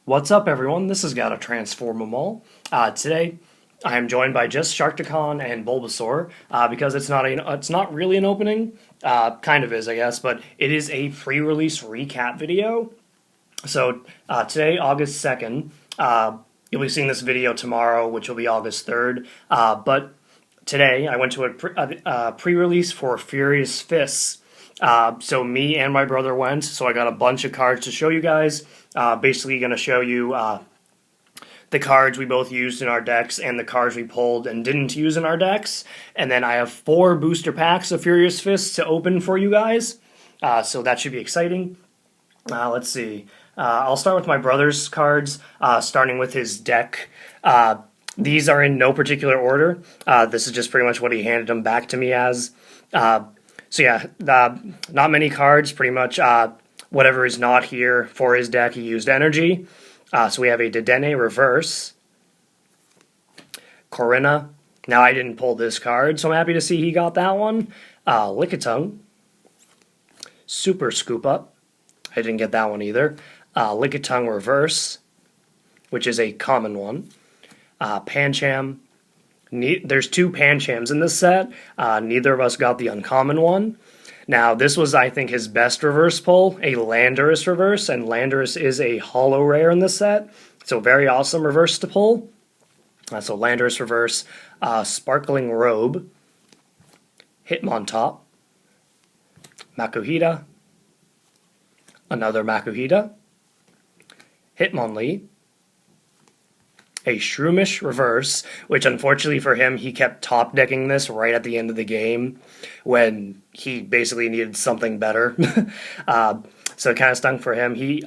What's up, everyone? This has got to transform them all. Today, I am joined by just Sharkticon and Bulbasaur because it's not really an opening. Kind of is, I guess, but it is a pre-release recap video. So today, August 2nd, you'll be seeing this video tomorrow, which will be August 3rd. But today, I went to a pre-release for Furious Fists. So me and my brother went, so I got a bunch of cards to show you guys. Basically going to show you the cards we both used in our decks and the cards we pulled and didn't use in our decks. And then I have 4 booster packs of Furious Fists to open for you guys. So that should be exciting. Let's see. I'll start with my brother's cards, starting with his deck. These are in no particular order. This is just pretty much what he handed them back to me as. So yeah, not many cards, pretty much whatever is not here for his deck, he used energy. So we have a Dedenne reverse, Corinna. Now I didn't pull this card, so I'm happy to see he got that one. Lickitung, Super Scoop Up. I didn't get that one either. Lickitung reverse, which is a common one. Pancham. There's 2 Panchams in this set. Neither of us got the uncommon one. Now, this was, I think, his best reverse pull, a Landorus reverse, and Landorus is a holo rare in this set, so very awesome reverse to pull. So Landorus reverse, Sparkling Robe, Hitmontop, Makuhita, another Makuhita, Hitmonlee, a Shroomish reverse, which unfortunately for him, he kept top decking this right at the end of the game when he basically needed something better. So it kind of stung for him. He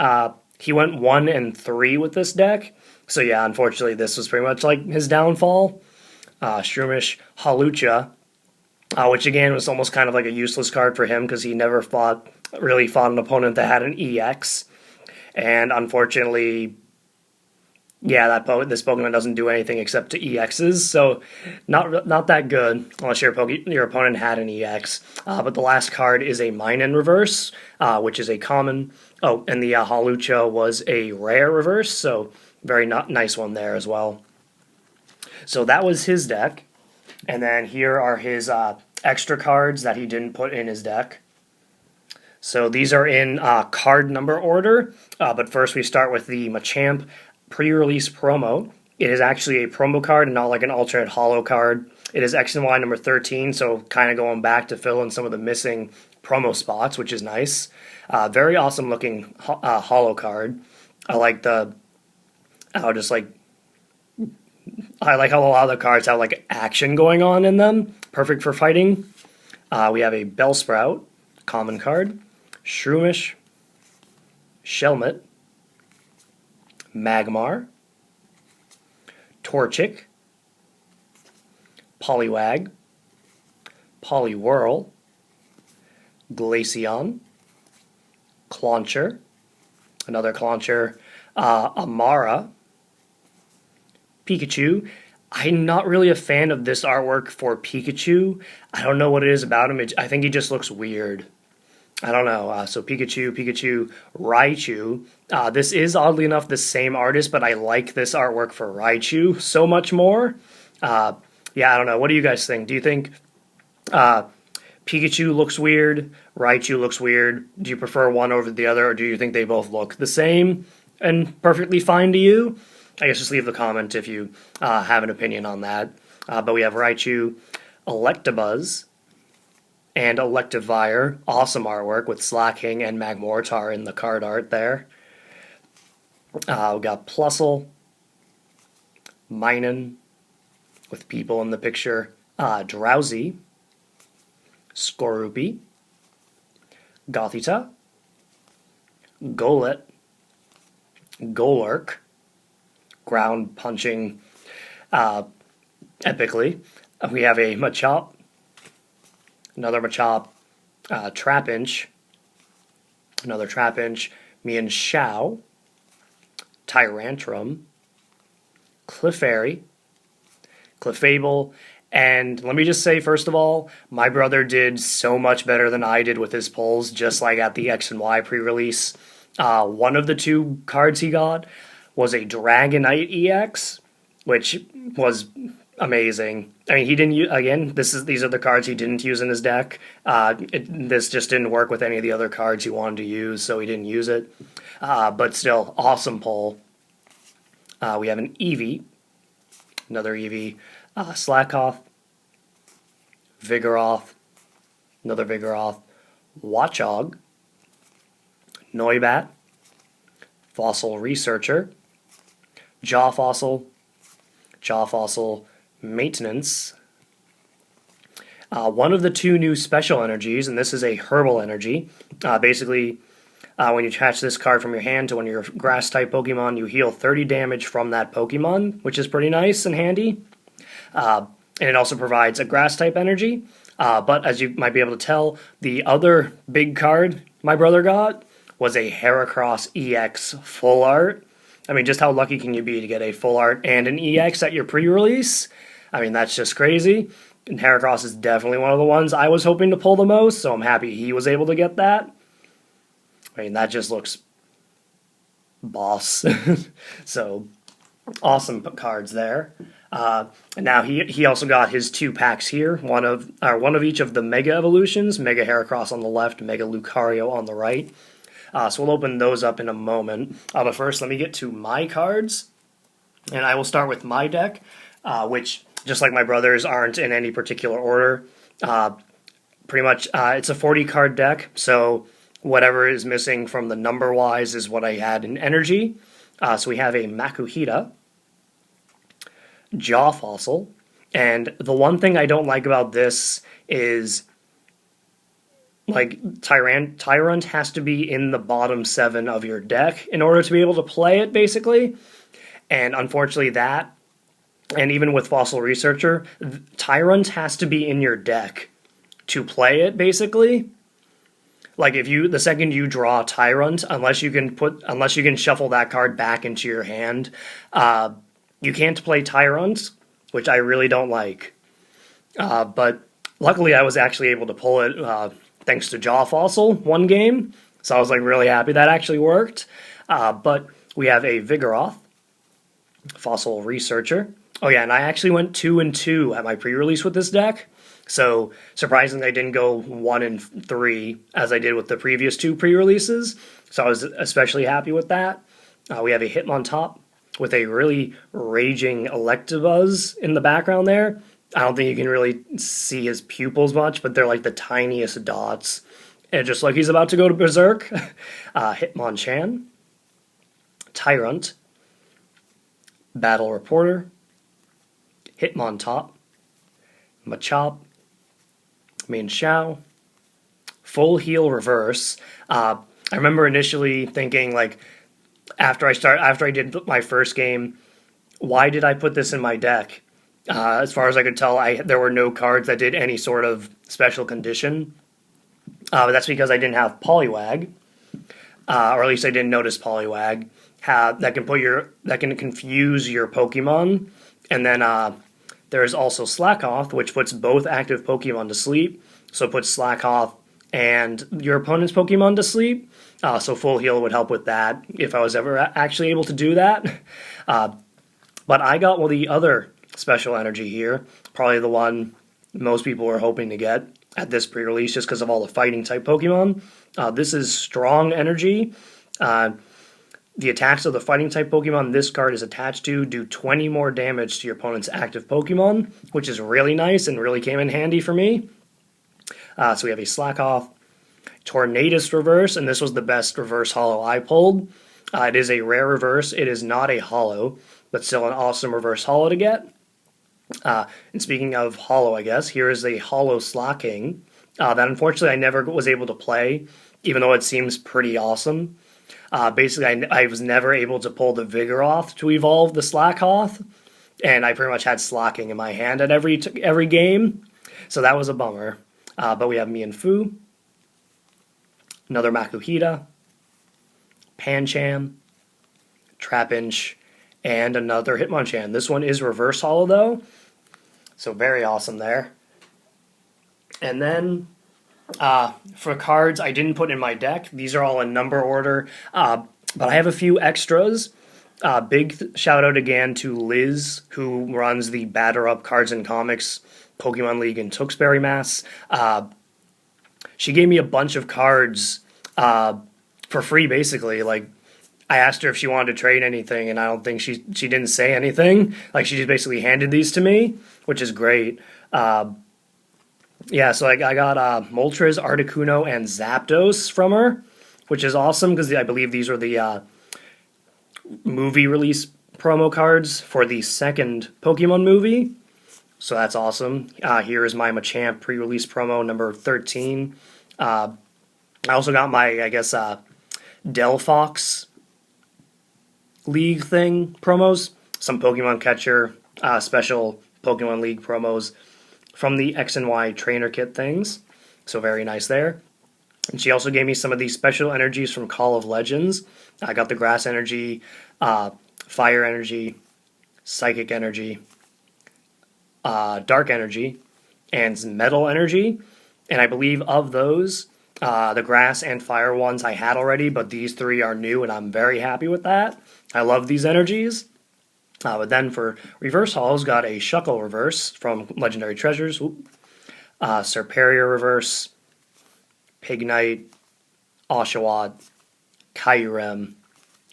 went 1 and 3 with this deck. So yeah, unfortunately, this was pretty much like his downfall. Shroomish Hawlucha, which again was almost kind of like a useless card for him because he never really fought an opponent that had an EX. And unfortunately, yeah, this Pokemon doesn't do anything except to EXs, so not that good unless your opponent had an EX. But the last card is a Minun reverse, which is a common. Oh, and the Hawlucha was a rare reverse, so very nice one there as well. So that was his deck, and then here are his extra cards that he didn't put in his deck. So these are in card number order, but first we start with the Machamp pre-release promo. It is actually a promo card and not like an alternate holo card. It is X and Y number 13, so kind of going back to fill in some of the missing promo spots, which is nice. Very awesome looking holo card. I like I like how a lot of the cards have like action going on in them. Perfect for fighting. We have a Bellsprout, common card, Shroomish, Shelmet, Magmar, Torchic, Poliwag, Poliwhirl, Glaceon, Clauncher, another Clauncher, Amara, Pikachu. I'm not really a fan of this artwork for Pikachu. I don't know what it is about him. I think he just looks weird. I don't know. So Pikachu, Raichu. This is oddly enough the same artist, but I like this artwork for Raichu so much more. Yeah, I don't know. What do you guys think? Do you think Pikachu looks weird? Raichu looks weird? Do you prefer one over the other, or do you think they both look the same and perfectly fine to you? I guess just leave the comment if you have an opinion on that. But we have Raichu, Electabuzz, and Electivire. Awesome artwork with Slacking and Magmortar in the card art there. We got Plusle, Minun, with people in the picture, Drowsy, Skorupi, Gothita, Golett, Golurk, ground punching epically. We have a Machop, another Machop, Trapinch, another Trapinch, Mienshao, Tyrantrum, Clefairy, Clefable, and let me just say, first of all, my brother did so much better than I did with his pulls, just like at the X and Y pre-release. One of the 2 cards he got was a Dragonite EX, which was amazing. I mean, he didn't use, again, these are the cards he didn't use in his deck. This just didn't work with any of the other cards he wanted to use, so he didn't use it. But still, awesome pull. We have an Eevee, another Eevee, Slackoth, Vigoroth, another Vigoroth, Watchog, Noibat, Fossil Researcher, Jaw Fossil, Maintenance. One of the two new special energies, and this is a herbal energy. Basically, when you attach this card from your hand to one of your grass-type Pokemon, you heal 30 damage from that Pokemon, which is pretty nice and handy. And it also provides a grass-type energy. But as you might be able to tell, the other big card my brother got was a Heracross EX full art. I mean, just how lucky can you be to get a full art and an EX at your pre-release? I mean, that's just crazy. And Heracross is definitely one of the ones I was hoping to pull the most, so I'm happy he was able to get that. I mean, that just looks boss. So, awesome cards there. And now he also got his 2 packs here, one of each of the Mega Evolutions, Mega Heracross on the left, Mega Lucario on the right. So we'll open those up in a moment. But first, let me get to my cards, and I will start with my deck, which, just like my brother's, aren't in any particular order. Pretty much, it's a 40-card deck, so whatever is missing from the number-wise is what I had in energy. So we have a Makuhita, Jaw Fossil, and the one thing I don't like about this is, like, Tyrant has to be in the bottom 7 of your deck in order to be able to play it, basically. And unfortunately that, and even with Fossil Researcher, Tyrant has to be in your deck to play it, basically. Like, the second you draw Tyrant, unless you can shuffle that card back into your hand, you can't play Tyrant, which I really don't like. But luckily I was actually able to pull it, thanks to Jaw Fossil one game, so I was like really happy that actually worked. But we have a Vigoroth, Fossil Researcher. Oh yeah, and I actually went 2-2 at my pre-release with this deck, so surprisingly I didn't go 1-3 as I did with the previous 2 pre-releases, so I was especially happy with that. We have a Hitmontop with a really raging Electabuzz in the background there. I don't think you can really see his pupils much, but they're like the tiniest dots. And just like he's about to go to Berserk. Hitmonchan, Tyrant, Battle Reporter, Hitmontop, Machop, Mienshao, Full Heal Reverse. I remember initially thinking, like, after I did my first game, why did I put this in my deck? As far as I could tell, there were no cards that did any sort of special condition. But that's because I didn't have Poliwag, or at least I didn't notice Poliwag that can confuse your Pokemon. And then there's also Slackoth, which puts both active Pokemon to sleep. So it puts Slackoth and your opponent's Pokemon to sleep. So Full Heal would help with that if I was ever actually able to do that. But I got the other special energy here, probably the one most people were hoping to get at this pre-release just because of all the fighting type Pokemon. This is Strong Energy. The attacks of the fighting type Pokemon this card is attached to do 20 more damage to your opponent's active Pokemon, which is really nice and really came in handy for me. So we have a Slackoth, Tornadus Reverse, and this was the best reverse holo I pulled. It is a rare reverse. It is not a holo, but still an awesome reverse holo to get. And speaking of holo, I guess, here is a holo Slacking that unfortunately I never was able to play, even though it seems pretty awesome. Basically, I was never able to pull the Vigoroth to evolve the Slackoth, and I pretty much had Slacking in my hand at every game, so that was a bummer. But we have Mienfoo, another Makuhita, Pancham, Trapinch, and another Hitmonchan. This one is reverse holo though, so very awesome there. And then for cards I didn't put in my deck, these are all in number order, but I have a few extras. Big shout out again to Liz, who runs the Batter Up Cards and Comics Pokemon League in Tewksbury, Mass. She gave me a bunch of cards for free, basically. Like, I asked her if she wanted to trade anything, and I don't think she didn't say anything. Like, she just basically handed these to me, which is great. Yeah, so I got Moltres, Articuno, and Zapdos from her, which is awesome because I believe these are the movie release promo cards for the second Pokemon movie. So that's awesome. Here is my Machamp pre-release promo number 13. I also got my, I guess, Delphox League thing promos. Some Pokemon Catcher special Pokemon League promos from the X and Y trainer kit things. So very nice there. And she also gave me some of these special energies from Call of Legends. I got the Grass Energy, Fire Energy, Psychic Energy, Dark Energy, and Metal Energy. And I believe of those, the Grass and Fire ones I had already, but these three are new, and I'm very happy with that. I love these energies. But then for reverse hauls, got a Shuckle reverse from Legendary Treasures, Serperior reverse, Pignite, Oshawott, Kyurem,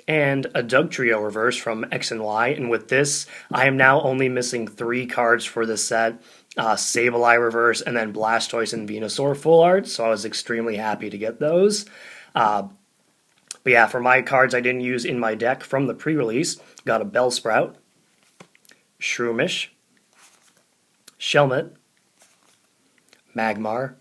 and a Dugtrio reverse from X and Y. And with this, I am now only missing 3 cards for this set. Sableye reverse, and then Blastoise and Venusaur full art, so I was extremely happy to get those. But yeah, for my cards I didn't use in my deck from the pre-release, got a Bellsprout, Shroomish, Shelmet, Magmar,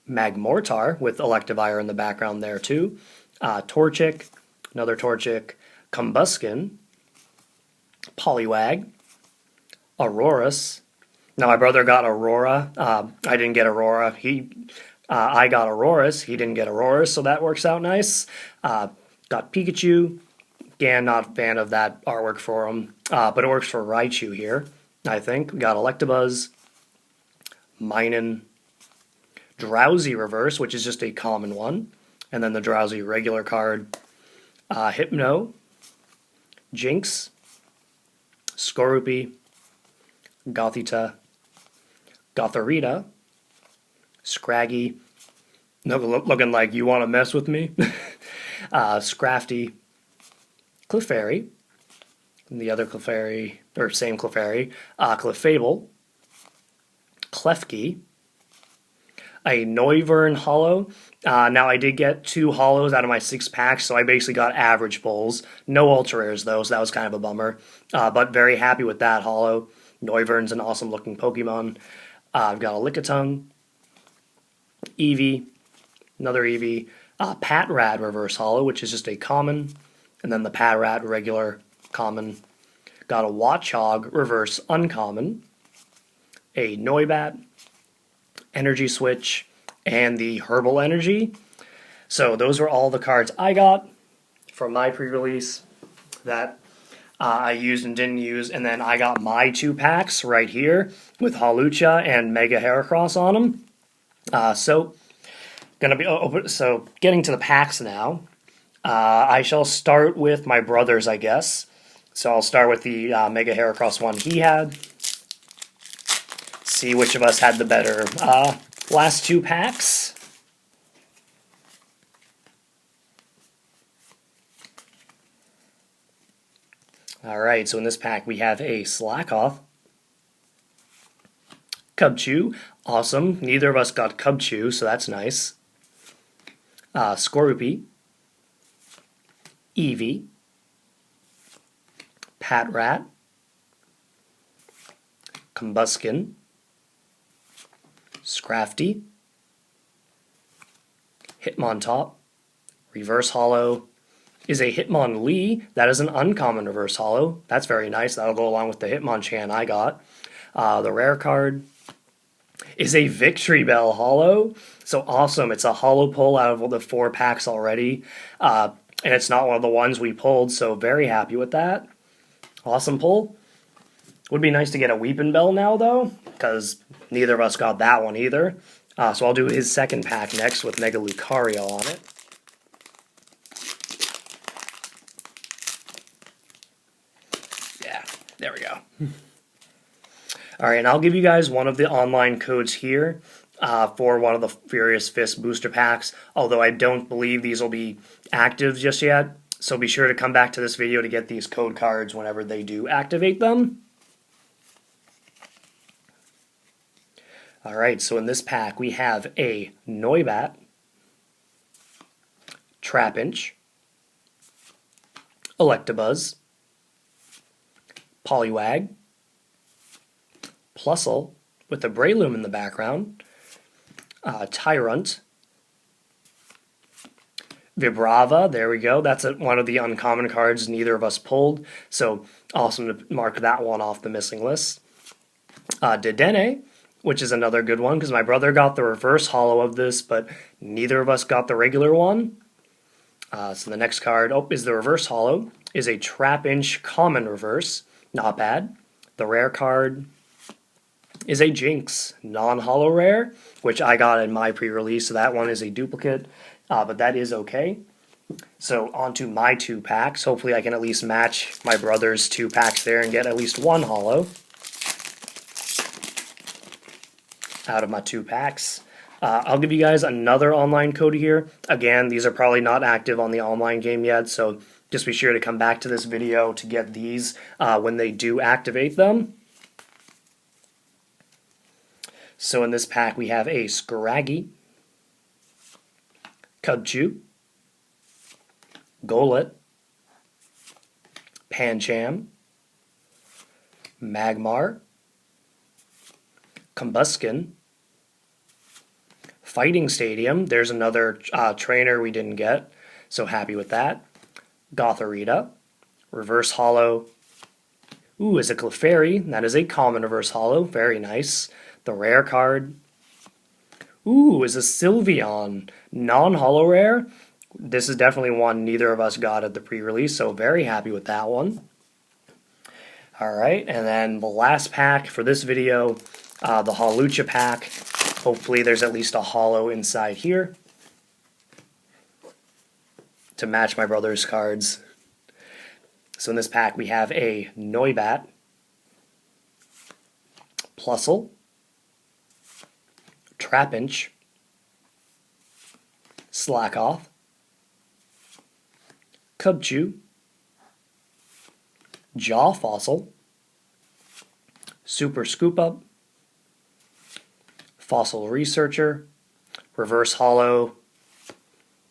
Magmortar with Electivire in the background there too, Torchic, another Torchic, Combuskin, Poliwag, Aurorus. Now my brother got Aurora. I didn't get Aurora. I got Aurorus. He didn't get Aurorus, so that works out nice. Got Pikachu. Again, not a fan of that artwork for him, but it works for Raichu here, I think. We got Electabuzz, Minun, Drowsy reverse, which is just a common one, and then the Drowsy regular card, Hypno, Jinx, Skorupi, Gothita, Gothorita, Scraggy, looking like you want to mess with me, Scrafty, Clefairy, and the other Clefairy, or same Clefairy, Clefable, Klefki, a Noivern Hollow. Now I did get 2 hollows out of my 6 packs, so I basically got average pulls. No ultra rares though, so that was kind of a bummer. But very happy with that hollow. Noivern's an awesome looking Pokemon. I've got a Lickitung, Eevee, another Eevee, Patrat reverse hollow, which is just a common, and then the Patrat regular common. Got a Watchog reverse uncommon, a Noibat, Energy Switch, and the Herbal Energy. So those were all the cards I got from my pre-release that I used and didn't use, and then I got my 2 packs right here with Hawlucha and Mega Heracross on them. So getting to the packs now. I shall start with my brother's, I guess. So I'll start with the Mega Heracross one he had. See which of us had the better last 2 packs. Alright, so in this pack we have a Slackoth, Cubchoo, awesome. Neither of us got Cubchoo, so that's nice. Skorupi, Eevee, Patrat, Combuskin, Scrafty, Hitmontop, Reverse Hollow, is a Hitmonlee. That is an uncommon reverse hollow. That's very nice. That'll go along with the Hitmonchan I got. The rare card is a Victory Bell hollow. So awesome. It's a hollow pull out of the 4 packs already. And it's not one of the ones we pulled, so very happy with that. Awesome pull. Would be nice to get a Weepin' Bell now, though, because neither of us got that one either. So I'll do his second pack next with Mega Lucario on it. Yeah, there we go. All right, and I'll give you guys one of the online codes here for one of the Furious Fist booster packs, although I don't believe these will be active just yet. So be sure to come back to this video to get these code cards whenever they do activate them. All right, so in this pack we have a Noibat, Trapinch, Electabuzz, Poliwag, Plusle with a Breloom in the background, Tyrunt, Vibrava, there we go. That's one of the uncommon cards neither of us pulled, so awesome to mark that one off the missing list. Dedenne, which is another good one because my brother got the reverse holo of this, but neither of us got the regular one. So the next card is the reverse holo, is a Trapinch common reverse, not bad. The rare card is a Jinx non-holo rare, which I got in my pre-release, so that one is a duplicate. But that is okay. So on to my 2 packs. Hopefully I can at least match my brother's 2 packs there and get at least one holo out of my 2 packs. I'll give you guys another online code here. Again, these are probably not active on the online game yet, so just be sure to come back to this video to get these when they do activate them. So in this pack we have a Scraggy, Cubchoo, Golett, Pancham, Magmar, Combuskin, Fighting Stadium. There's another trainer we didn't get, so happy with that. Gothorita, reverse holo. Ooh, is a Clefairy. That is a common reverse holo. Very nice. The rare card. Ooh, is a Sylveon, non-holo rare. This is definitely one neither of us got at the pre-release, so very happy with that one. Alright, and then the last pack for this video, the Hawlucha pack. Hopefully there's at least a holo inside here to match my brother's cards. So in this pack we have a Noibat, Plusle, Trapinch, Slackoth, Cubchoo, Jaw Fossil, Super Scoop Up, Fossil Researcher, reverse holo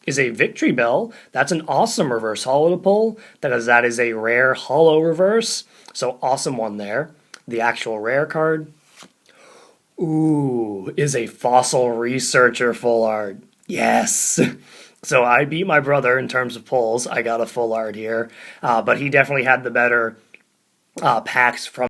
is a Victory Bell. That's an awesome reverse holo to pull because that is a rare holo reverse, so awesome one there. The actual rare card, ooh, is a Fossil Researcher full art. Yes! So I beat my brother in terms of pulls. I got a full art here, but he definitely had the better packs from